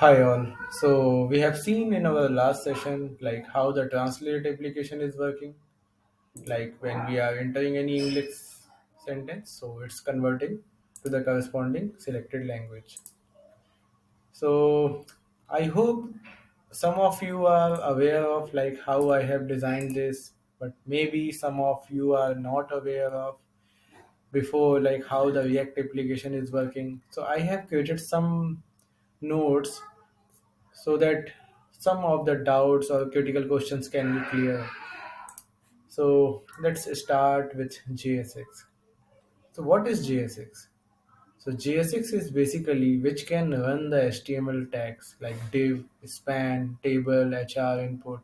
Hi all. So we have seen in our last session like how the translate application is working. Like when we are entering any English sentence, so it's converting to the corresponding selected language. So I hope some of you are aware of like how I have designed this, but maybe some of you are not aware of before like how the React application is working. So I have created some notes so that some of the doubts or critical questions can be clear. So let's start with JSX. So what is JSX? So JSX is basically which can run the HTML tags like div, span, table, HR input.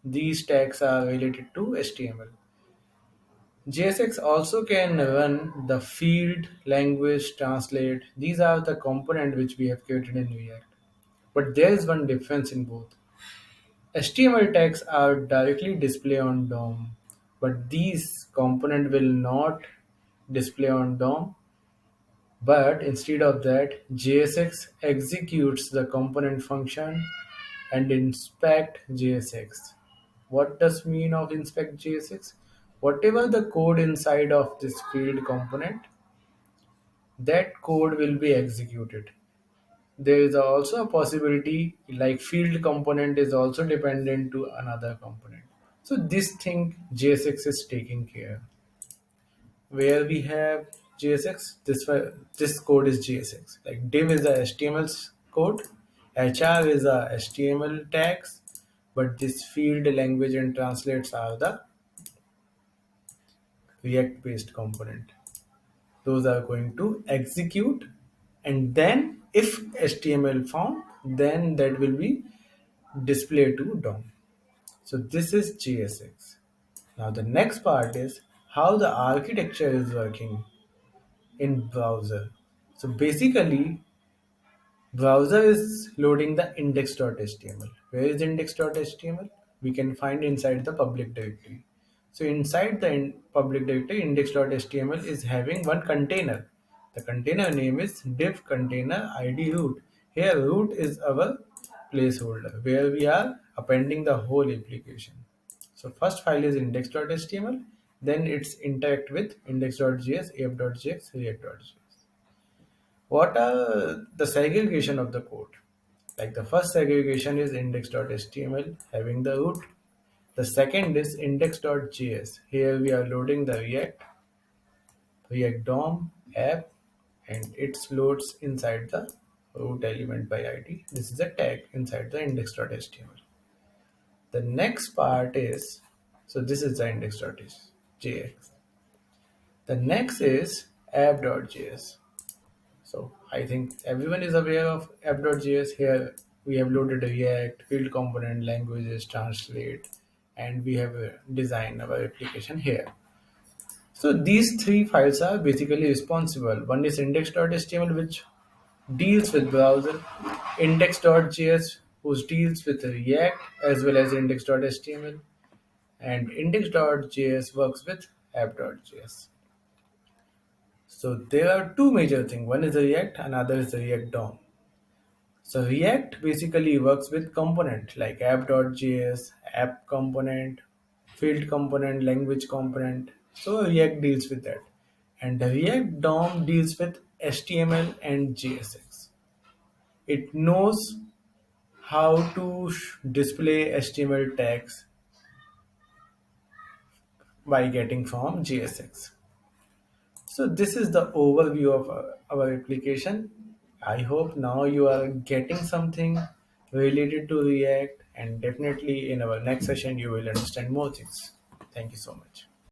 These tags are related to HTML. JSX also can run the field, language, translate. These are the component which we have created in React. But there is one difference in both. HTML tags are directly displayed on DOM, but these component will not display on DOM. But instead of that, JSX executes the component function and inspect JSX. What does mean of inspect JSX? Whatever the code inside of this field component, that code will be executed. There is also a possibility like field component is also dependent to another component. So this thing JSX is taking care. Where we have JSX, this code is JSX. Like div is a HTML code, HR is a HTML tags, but this field language and translates are the React based component. Those are going to execute, and then if HTML found, then that will be displayed to DOM. So this is JSX. Now the next part is how the architecture is working in browser. So basically browser is loading the index.html. Where is index.html? We can find inside the public directory. So inside the public directory, index.html is having one container. The container name is div container id root. Here root is our placeholder where we are appending the whole application. So first file is index.html, then it's interact with index.js, app.js, react.js. What are the segregation of the code? Like the first segregation is index.html having the root. The second is index.js. Here we are loading the React DOM app, and it loads inside the root element by ID. This is a tag inside the index.html. The next part is, so this is the index.js. The next is app.js. So I think everyone is aware of app.js. Here we have loaded a React, field component, languages, translate, and we have designed our application here. So these three files are basically responsible. One is index.html, which deals with browser, index.js, which deals with React as well as index.html, and index.js works with app.js. So there are two major things. One is the React, another is the React DOM. So React basically works with component like app.js, app component, field component, language component. So React deals with that. And the React DOM deals with HTML and JSX. It knows how to display HTML tags by getting from JSX. So this is the overview of our application. I hope now you are getting something related to React, and definitely in our next session you will understand more things. Thank you so much.